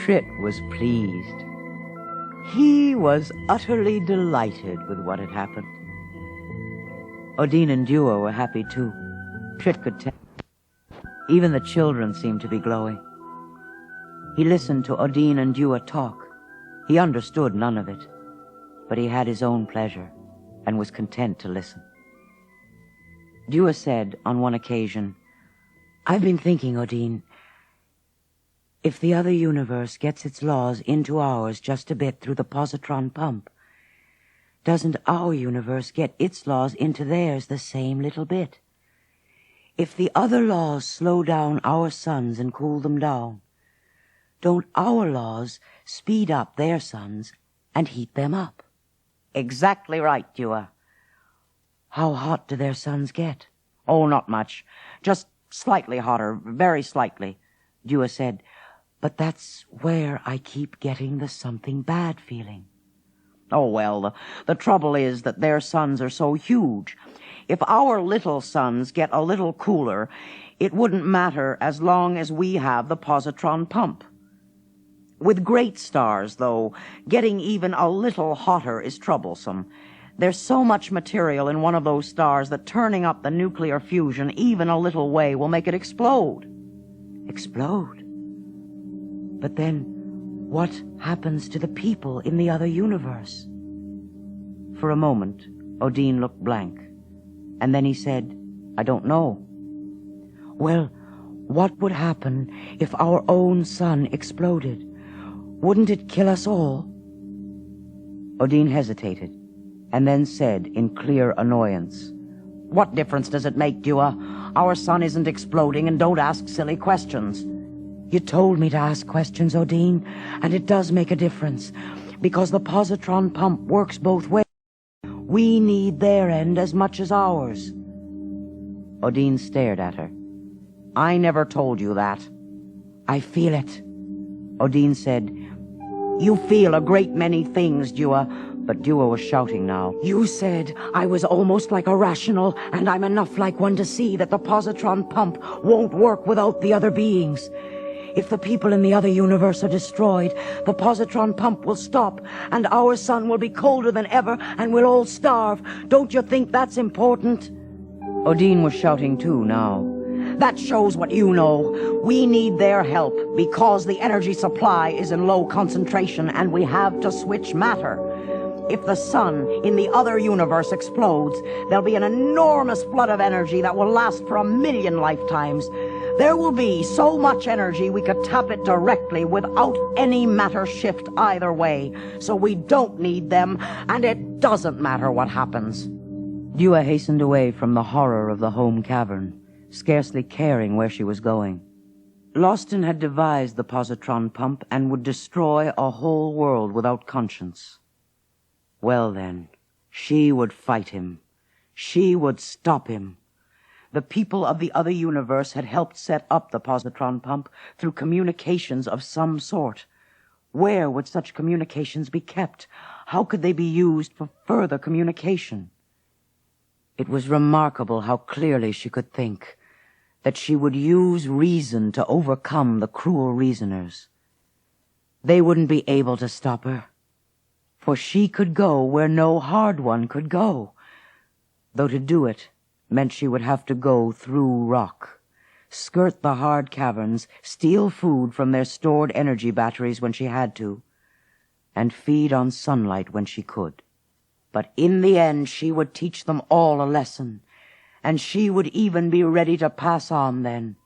Trit was pleased. He was utterly delighted with what had happened. Odin and Dua were happy too. Trit could tell. Even the children seemed to be glowing. He listened to Odin and Dua talk. He understood none of it, but he had his own pleasure and was content to listen. Dua said on one occasion, "I've been thinking, Odin, if the other universe gets its laws into ours just a bit through the positron pump, doesn't our universe get its laws into theirs the same little bit? If the other laws slow down our suns and cool them down, don't our laws speed up their suns and heat them up?" "Exactly right, Dua." "How hot do their suns get?" "Oh, not much. Just slightly hotter, very slightly," Dua said. "But that's where I keep getting the something bad feeling." "Oh, well, the trouble is that their suns are so huge. If our little suns get a little cooler, it wouldn't matter as long as we have the positron pump. With great stars, though, getting even a little hotter is troublesome. There's so much material in one of those stars that turning up the nuclear fusion even a little way will make it explode." "Explode? But then, what happens to the people in the other universe?" For a moment, Odin looked blank, and then he said, "I don't know." "Well, what would happen if our own sun exploded? Wouldn't it kill us all?" Odin hesitated, and then said in clear annoyance, "What difference does it make, Dua? Our sun isn't exploding, and don't ask silly questions." "You told me to ask questions, Odin, and it does make a difference, because the positron pump works both ways. We need their end as much as ours." Odin stared at her. "I never told you that." "I feel it." Odin said, "You feel a great many things, Dua." But Dua was shouting now. "You said I was almost like a rational, and I'm enough like one to see that the positron pump won't work without the other beings. If the people in the other universe are destroyed, the positron pump will stop, and our sun will be colder than ever, and we'll all starve. Don't you think that's important?" Odin was shouting too now. "That shows what you know. We need their help because the energy supply is in low concentration, and we have to switch matter. If the sun in the other universe explodes, there'll be an enormous flood of energy that will last for 1,000,000 lifetimes. There will be so much energy we could tap it directly without any matter shift either way. So we don't need them, and it doesn't matter what happens." Dua hastened away from the horror of the home cavern, scarcely caring where she was going. Lawston had devised the positron pump and would destroy a whole world without conscience. Well then, she would fight him. She would stop him. The people of the other universe had helped set up the positron pump through communications of some sort. Where would such communications be kept? How could they be used for further communication? It was remarkable how clearly she could think, that she would use reason to overcome the cruel reasoners. They wouldn't be able to stop her, for she could go where no hard one could go, though to do it meant she would have to go through rock, skirt the hard caverns, steal food from their stored energy batteries when she had to, and feed on sunlight when she could. But in the end she would teach them all a lesson, and she would even be ready to pass on then,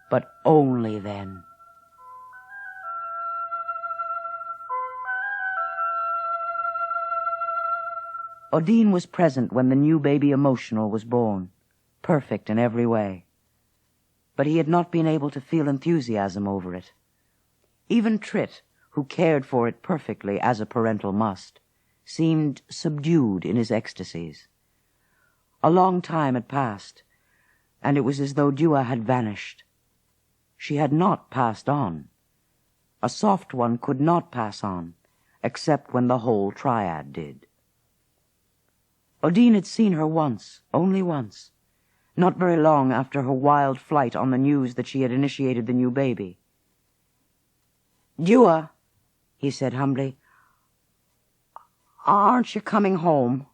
but only then. Odin was present when the new baby Emotional was born, perfect in every way. But he had not been able to feel enthusiasm over it. Even Trit, who cared for it perfectly as a parental must, seemed subdued in his ecstasies. A long time had passed, and it was as though Dua had vanished. She had not passed on. A soft one could not pass on, except when the whole triad did. Odin had seen her once, only once, not very long after her wild flight on the news that she had initiated the new baby. Dua, he said humbly, aren't you coming home?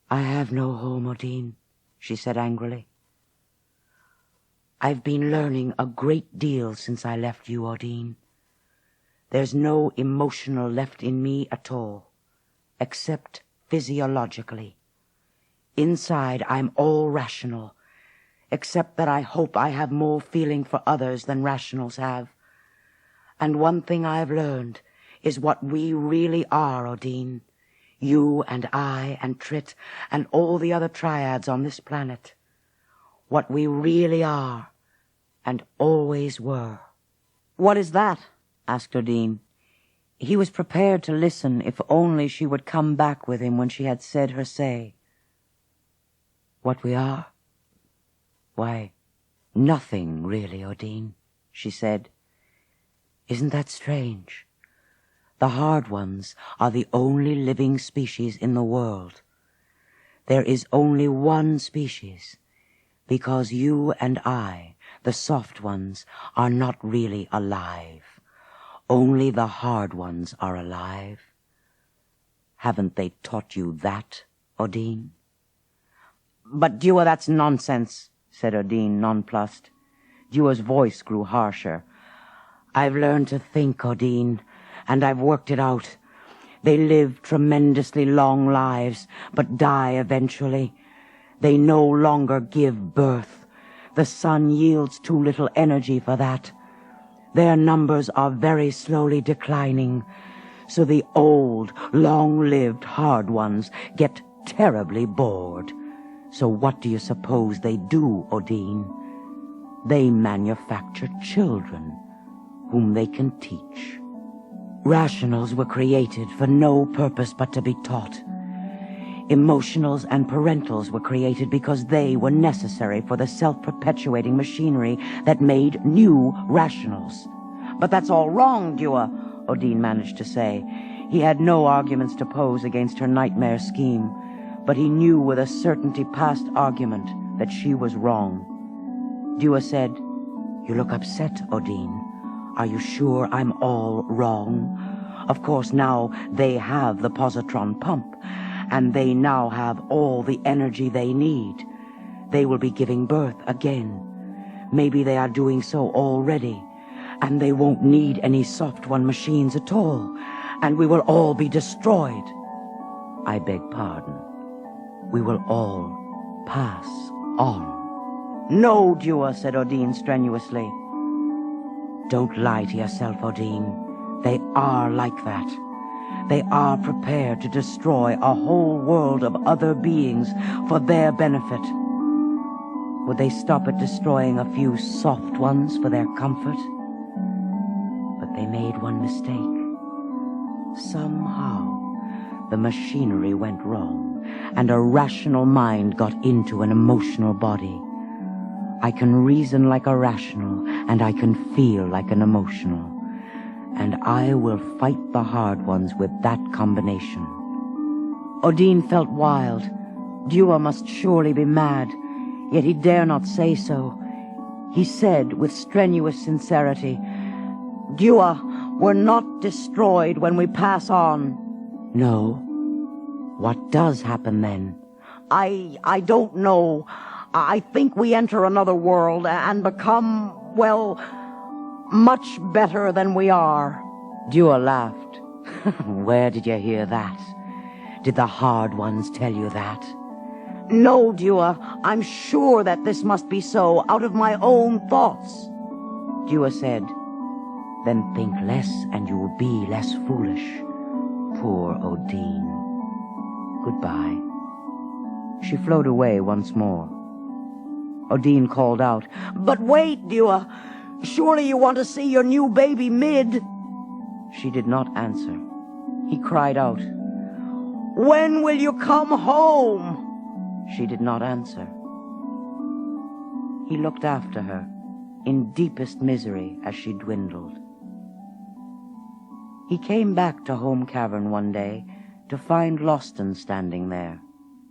I have no home, Odin, she said angrily. I've been learning a great deal since I left you, Odin. There's no emotional left in me at all, except physiologically. Inside, I'm all rational, except that I hope I have more feeling for others than rationals have. And one thing I've learned is what we really are, Odin. You and I and Trit and all the other triads on this planet. What we really are and always were. What is that? Asked Odin. He was prepared to listen if only she would come back with him when she had said her say. What we are? Why, nothing really, Odin, she said. Isn't that strange? The hard ones are the only living species in the world. There is only one species, because you and I, the soft ones, are not really alive. Only the hard ones are alive. Haven't they taught you that, Odin? But Dua, that's nonsense, said Odin, nonplussed. Dua's voice grew harsher. I've learned to think, Odin, and I've worked it out. They live tremendously long lives, but die eventually. They no longer give birth. The sun yields too little energy for that. Their numbers are very slowly declining, so the old, long-lived hard ones get terribly bored. So what do you suppose they do, Odin? They manufacture children, whom they can teach. Rationals were created for no purpose but to be taught. Emotionals and parentals were created because they were necessary for the self-perpetuating machinery that made new rationals. But that's all wrong, Dua, Odin managed to say. He had no arguments to pose against her nightmare scheme, but he knew with a certainty past argument that she was wrong. Dua said, You look upset, Odin. Are you sure I'm all wrong? Of course, now they have the positron pump, and they now have all the energy they need. They will be giving birth again. Maybe they are doing so already, and they won't need any soft one machines at all, and we will all be destroyed. I beg pardon. We will all pass on. No, Dua, said Odin strenuously. Don't lie to yourself, Odin. They are like that. They are prepared to destroy a whole world of other beings for their benefit. Would they stop at destroying a few soft ones for their comfort? But they made one mistake. Somehow, the machinery went wrong, and a rational mind got into an emotional body. I can reason like a rational, and I can feel like an emotional. And I will fight the hard ones with that combination. Odin felt wild. Dua must surely be mad, yet he dare not say so. He said with strenuous sincerity, Dua, we're not destroyed when we pass on. No. What does happen then? I don't know. I think we enter another world and become, well, much better than we are. Dua laughed. Where did you hear that? Did the hard ones tell you that? No, Dua, I'm sure that this must be so, out of my own thoughts. Dua said, Then think less and you will be less foolish. Poor Odin. Goodbye. She flowed away once more. Odin called out, But wait, Dua! Surely you want to see your new baby Mid? She did not answer. He cried out, When will you come home? She did not answer. He looked after her, in deepest misery as she dwindled. He came back to Home Cavern one day to find Loston standing there,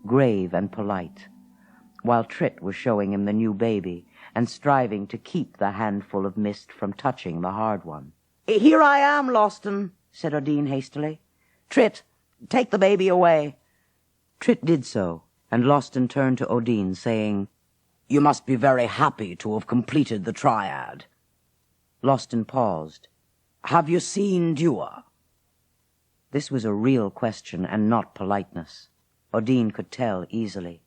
grave and polite, while Trit was showing him the new baby and striving to keep the handful of mist from touching the hard one. Here I am, Loston, said Odin hastily. Trit, take the baby away. Trit did so, and Loston turned to Odin, saying, You must be very happy to have completed the triad. Loston paused. Have you seen Dua? This was a real question and not politeness. Odin could tell easily.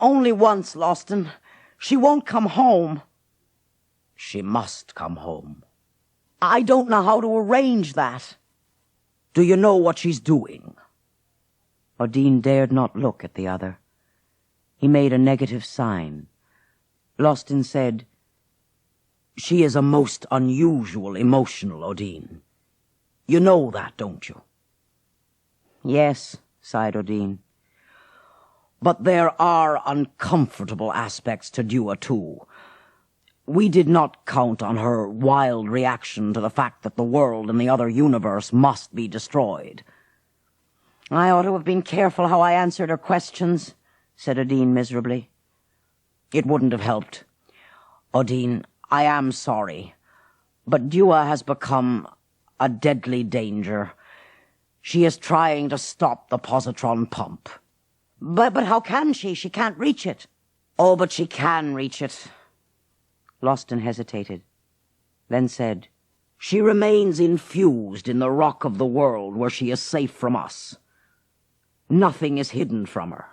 Only once, Loston. She won't come home. She must come home. I don't know how to arrange that. Do you know what she's doing? Odin dared not look at the other. He made a negative sign. Loston said, She is a most unusual emotional, Odin. You know that, don't you? Yes, sighed Odin. But there are uncomfortable aspects to Dua, too. We did not count on her wild reaction to the fact that the world and the other universe must be destroyed. I ought to have been careful how I answered her questions, said Odin miserably. It wouldn't have helped. Odin, I am sorry, but Dua has become a deadly danger. She is trying to stop the positron pump. But how can she? She can't reach it. Oh, but she can reach it. Loston hesitated, then said, She remains infused in the rock of the world where she is safe from us. Nothing is hidden from her.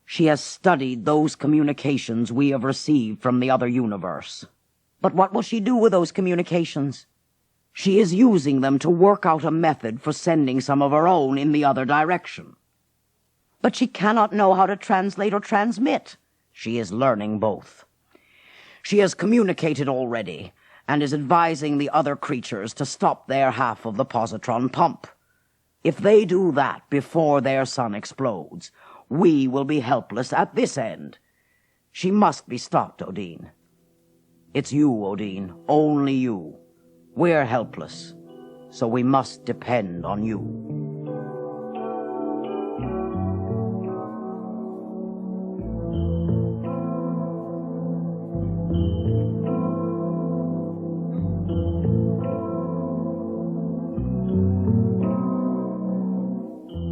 She has studied those communications we have received from the other universe. But what will she do with those communications? She is using them to work out a method for sending some of her own in the other direction. But she cannot know how to translate or transmit. She is learning both. She has communicated already, and is advising the other creatures to stop their half of the positron pump. If they do that before their sun explodes, we will be helpless at this end. She must be stopped, Odin. It's you, Odin, only you. We're helpless, so we must depend on you.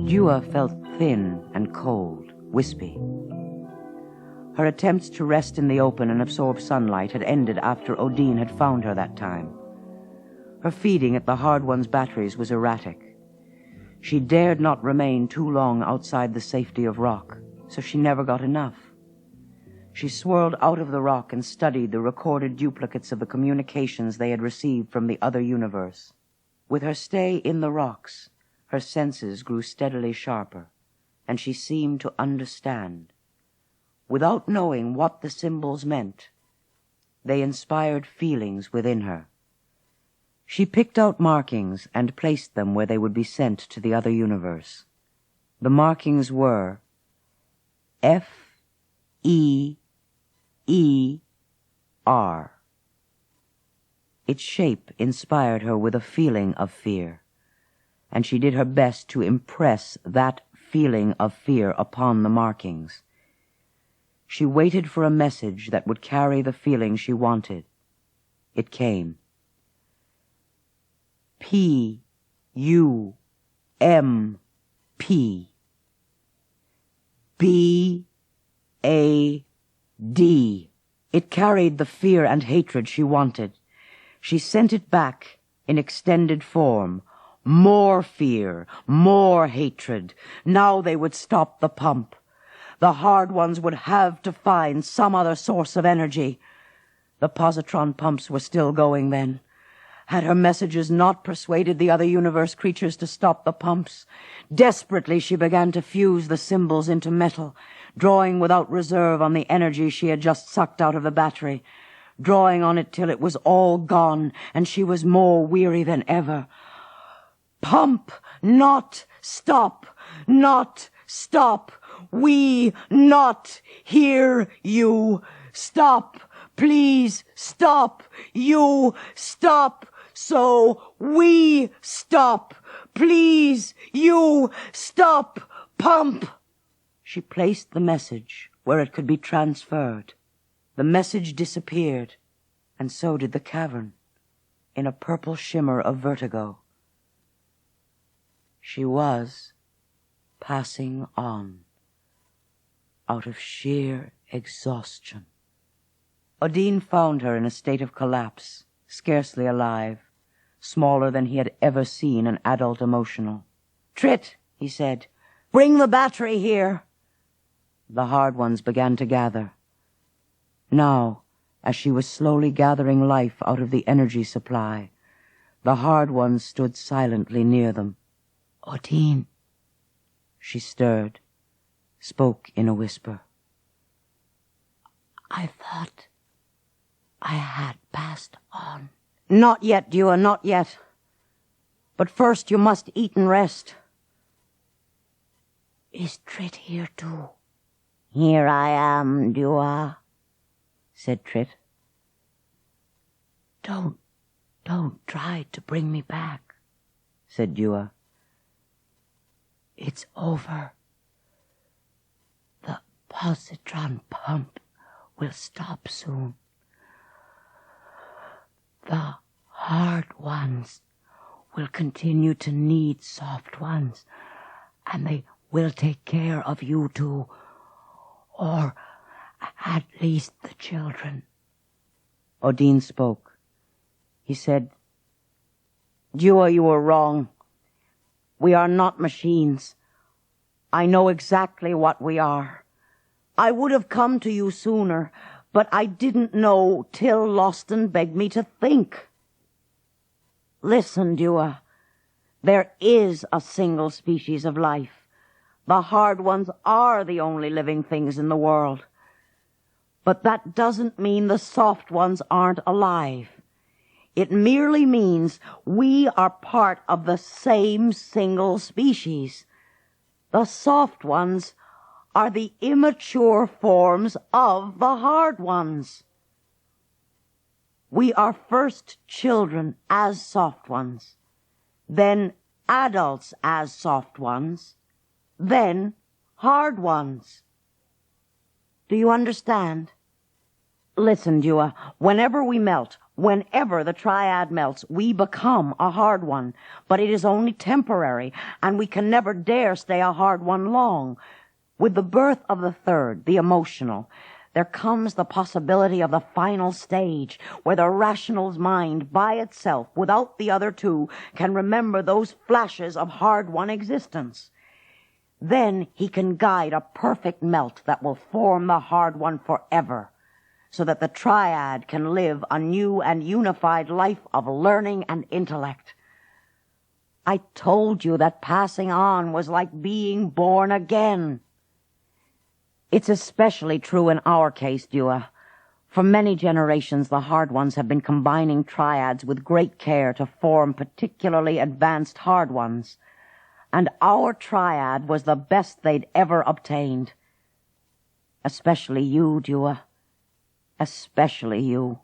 Dua felt thin and cold, wispy. Her attempts to rest in the open and absorb sunlight had ended after Odin had found her that time. Her feeding at the Hard One's batteries was erratic. She dared not remain too long outside the safety of rock, so she never got enough. She swirled out of the rock and studied the recorded duplicates of the communications they had received from the other universe. With her stay in the rocks, her senses grew steadily sharper, and she seemed to understand. Without knowing what the symbols meant, they inspired feelings within her. She picked out markings and placed them where they would be sent to the other universe. The markings were F-E-E-R. Its shape inspired her with a feeling of fear, and she did her best to impress that feeling of fear upon the markings. She waited for a message that would carry the feeling she wanted. It came. P-U-M-P. B-A-D. It carried the fear and hatred she wanted. She sent it back in extended form. More fear, more hatred. Now they would stop the pump. The Hard Ones would have to find some other source of energy. The positron pumps were still going then. Had her messages not persuaded the other universe creatures to stop the pumps? Desperately she began to fuse the symbols into metal, drawing without reserve on the energy she had just sucked out of the battery, drawing on it till it was all gone, and she was more weary than ever. Pump, not stop, not stop. We not hear you. Stop, please stop. You stop, so we stop. Please, you stop. Pump. She placed the message where it could be transferred. The message disappeared, and so did the cavern. in a purple shimmer of vertigo. She was passing on, out of sheer exhaustion. Odin found her in a state of collapse, scarcely alive, smaller than he had ever seen an adult emotional. "Trit," he said, "bring the battery here." The hard ones began to gather. Now, as she was slowly gathering life out of the energy supply, the hard ones stood silently near them. "Odin." She stirred, spoke in a whisper. "I thought I had passed on." "Not yet, Dua, not yet. But first you must eat and rest." "Is Trit here too?" "Here I am, Dua," said Trit. Don't try to bring me back," said Dua. "It's over. The positron pump will stop soon. The hard ones will continue to need soft ones, and they will take care of you too, or at least the children." Odin spoke. He said, "Dua, you were wrong. We are not machines. I know exactly what we are. I would have come to you sooner, but I didn't know till Loston begged me to think. Listen, Dua, there is a single species of life. The hard ones are the only living things in the world. But that doesn't mean the soft ones aren't alive. It merely means we are part of the same single species. The soft ones are the immature forms of the hard ones. We are first children as soft ones, then adults as soft ones, then hard ones. Do you understand? Listen, Dua, whenever we melt, whenever the triad melts, we become a hard one, but it is only temporary, and we can never dare stay a hard one long. With the birth of the third, the emotional, there comes the possibility of the final stage, where the rational's mind, by itself, without the other two, can remember those flashes of hard-won existence. Then he can guide a perfect melt that will form the hard one forever, so that the triad can live a new and unified life of learning and intellect. I told you that passing on was like being born again. It's especially true in our case, Dua. For many generations, the hard ones have been combining triads with great care to form particularly advanced hard ones. And our triad was the best they'd ever obtained. Especially you, Dua. Especially you.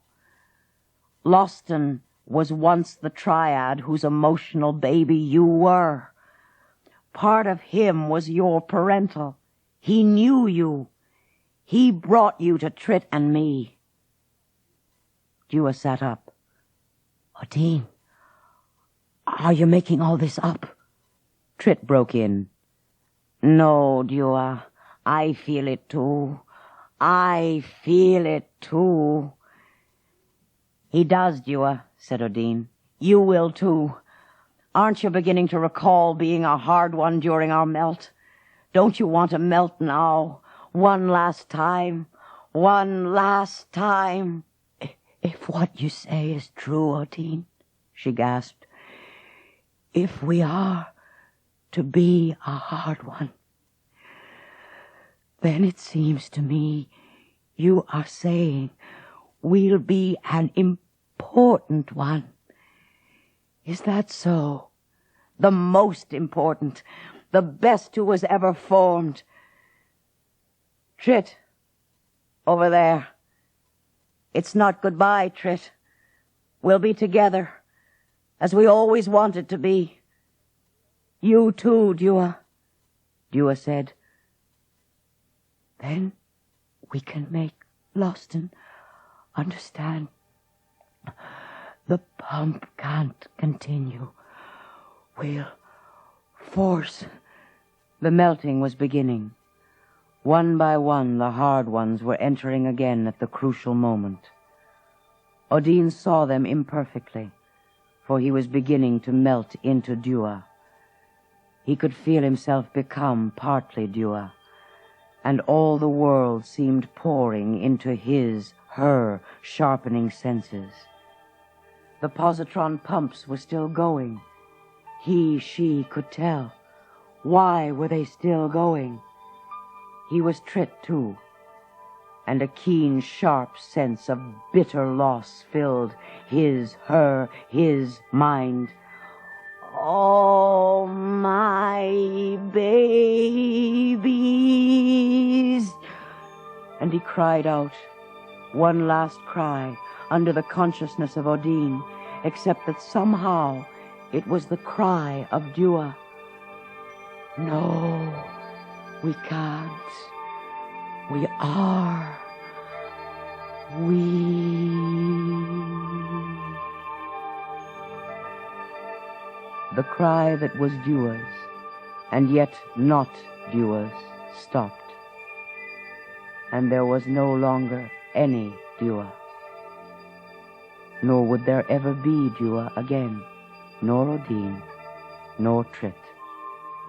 Loston was once the triad whose emotional baby you were. Part of him was your parental. He knew you. He brought you to Trit and me. Dua sat up. Odin, are you making all this up? Trit broke in. No, Dua, I feel it too. I feel it too. He does, Dua, said Odin. You will too. Aren't you beginning to recall being a hard one during our melt? Don't you want to melt now? One last time. One last time. If what you say is true, Odin, she gasped. If we are to be a hard one, then it seems to me you are saying we'll be an important one. Is that so? The most important, the best who was ever formed. Trit, over there. It's not goodbye, Trit. We'll be together, as we always wanted to be. You too, Dua, Dua said. Then we can make Loston understand The pump can't continue. We'll force. The melting was beginning. One by one, the hard ones were entering again at the crucial moment. Odin saw them imperfectly, for he was beginning to melt into Dua. He could feel himself become partly Dua, and all the world seemed pouring into her sharpening senses. The positron pumps were still going. She could tell. Why were they still going? He was tricked, too, and a keen, sharp sense of bitter loss filled his mind. Oh, my babies! And he cried out, one last cry, under the consciousness of Odin, except that somehow it was the cry of Dua. No, we can't. We are. The cry that was Dua's, and yet not Dua's, stopped. And there was no longer any Dua. Nor would there ever be Dua again, nor Odin, nor Trit.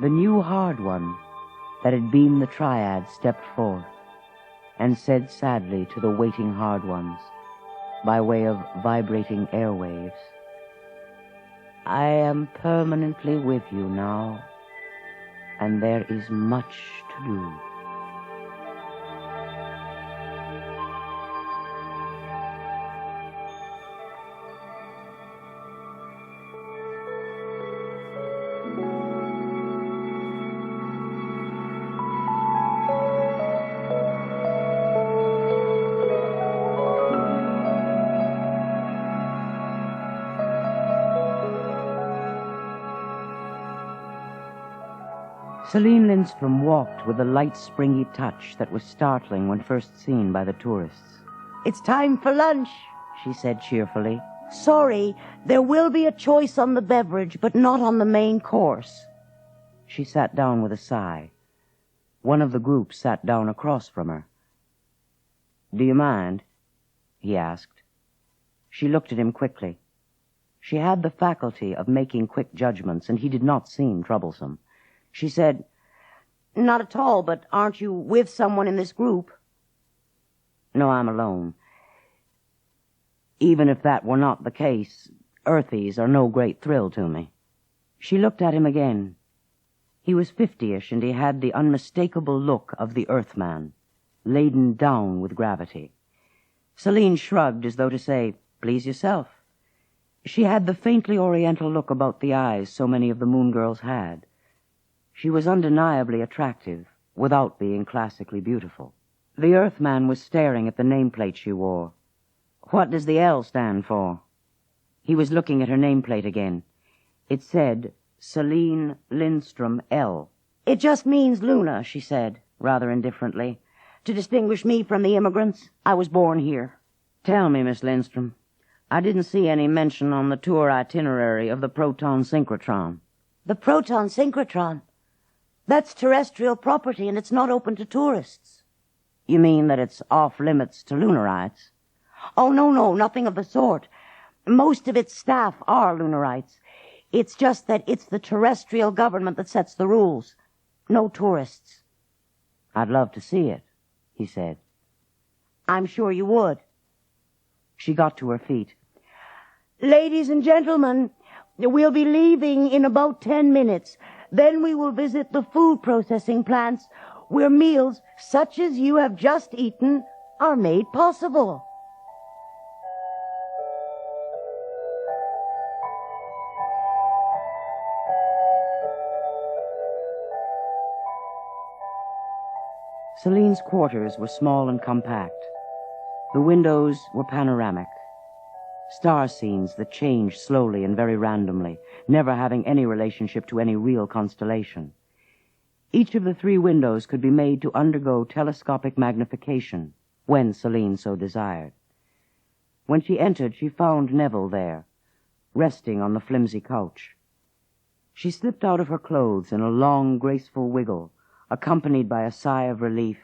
The new hard one that had been the triad stepped forth and said sadly to the waiting hard ones, by way of vibrating airwaves, I am permanently with you now, and there is much to do. Celine Lindstrom walked with a light, springy touch that was startling when first seen by the tourists. It's time for lunch, she said cheerfully. Sorry, there will be a choice on the beverage, but not on the main course. She sat down with a sigh. One of the group sat down across from her. Do you mind? He asked. She looked at him quickly. She had the faculty of making quick judgments, and he did not seem troublesome. She said, Not at all, but aren't you with someone in this group? No, I'm alone. Even if that were not the case, Earthies are no great thrill to me. She looked at him again. He was 50-ish, and he had the unmistakable look of the Earthman, laden down with gravity. Celine shrugged as though to say, Please yourself. She had the faintly oriental look about the eyes so many of the moon girls had. She was undeniably attractive, without being classically beautiful. The Earthman was staring at the nameplate she wore. What does the L stand for? He was looking at her nameplate again. It said, Celine Lindstrom L. It just means Luna, she said, rather indifferently. To distinguish me from the immigrants, I was born here. Tell me, Miss Lindstrom, I didn't see any mention on the tour itinerary of the proton synchrotron. The proton synchrotron? That's terrestrial property, and it's not open to tourists. You mean that it's off-limits to lunarites? Oh, no, nothing of the sort. Most of its staff are lunarites. It's just that it's the terrestrial government that sets the rules. No tourists. I'd love to see it, he said. I'm sure you would. She got to her feet. Ladies and gentlemen, we'll be leaving in about 10 minutes. Then we will visit the food processing plants where meals such as you have just eaten are made possible. Celine's quarters were small and compact. The windows were panoramic. Star scenes that changed slowly and very randomly, never having any relationship to any real constellation. Each of the 3 windows could be made to undergo telescopic magnification, when Celine so desired. When she entered, she found Neville there, resting on the flimsy couch. She slipped out of her clothes in a long, graceful wiggle, accompanied by a sigh of relief.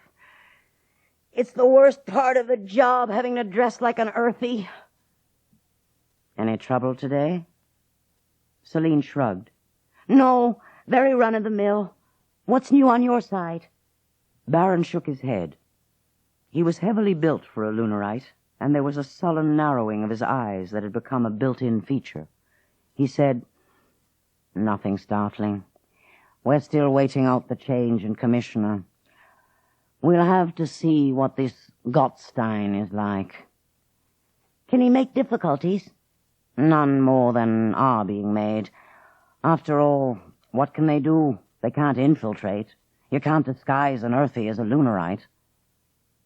"It's the worst part of the job, having to dress like an earthie." "Any trouble today?" Celine shrugged. "No, very run-of-the-mill. What's new on your side?" Baron shook his head. He was heavily built for a Lunarite, and there was a sullen narrowing of his eyes that had become a built-in feature. He said, "Nothing startling. We're still waiting out the change in commissioner. We'll have to see what this Gottstein is like." "Can he make difficulties?" "None more than are being made. After all, what can they do? They can't infiltrate. You can't disguise an earthie as a Lunarite."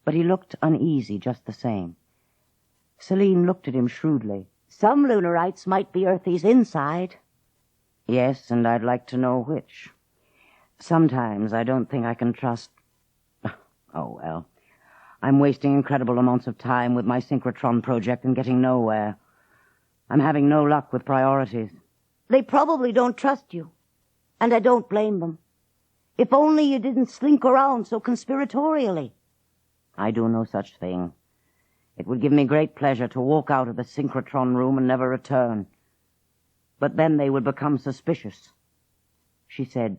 But he looked uneasy just the same. Celine looked at him shrewdly. "Some Lunarites might be earthies inside." "Yes, and I'd like to know which. Sometimes I don't think I can trust... Oh, well. I'm wasting incredible amounts of time with my synchrotron project and getting nowhere. I'm having no luck with priorities." "They probably don't trust you, and I don't blame them. If only you didn't slink around so conspiratorially." "I do no such thing. It would give me great pleasure to walk out of the synchrotron room and never return. But then they would become suspicious." She said,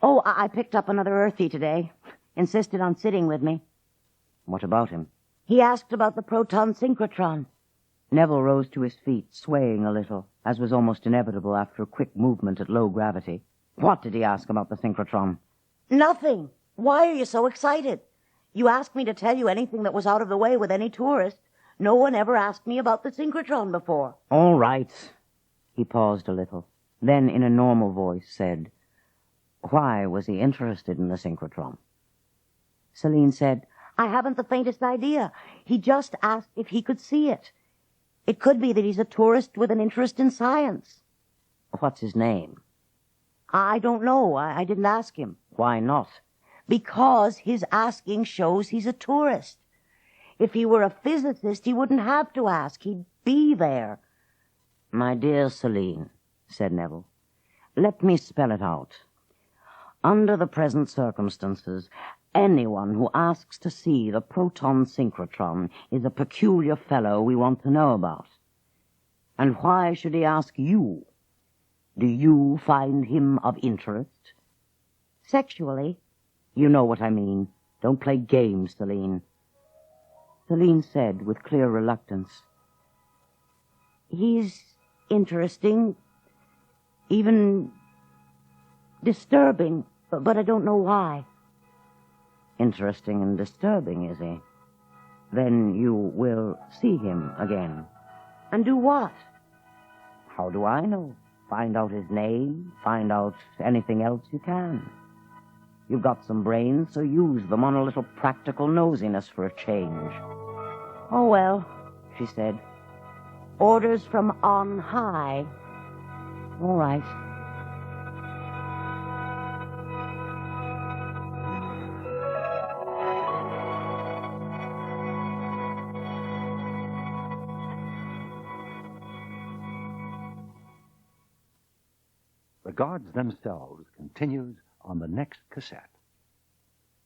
"Oh, I picked up another earthie today. Insisted on sitting with me." "What about him?" "He asked about the proton synchrotron." Neville rose to his feet, swaying a little, as was almost inevitable after a quick movement at low gravity. "What did he ask about the synchrotron?" "Nothing. Why are you so excited? You asked me to tell you anything that was out of the way with any tourist. No one ever asked me about the synchrotron before." "All right." He paused a little, then in a normal voice said, "Why was he interested in the synchrotron?" Celine said, "I haven't the faintest idea. He just asked if he could see it. It could be that he's a tourist with an interest in science." "What's his name?" "I don't know. I didn't ask him." "Why not?" "Because his asking shows he's a tourist. If he were a physicist, he wouldn't have to ask. He'd be there." "My dear Celine," said Neville, "let me spell it out. Under the present circumstances, anyone who asks to see the proton synchrotron is a peculiar fellow we want to know about. And why should he ask you? Do you find him of interest?" "Sexually." "You know what I mean. Don't play games, Celine." Celine said with clear reluctance, "He's interesting, even disturbing, but I don't know why." "Interesting and disturbing, is he? Then you will see him again." "And do what?" "How do I know? Find out his name, find out anything else you can. You've got some brains, so use them on a little practical nosiness for a change." "Oh, well," she said. "Orders from on high." "All right." The Gods Themselves continues on the next cassette.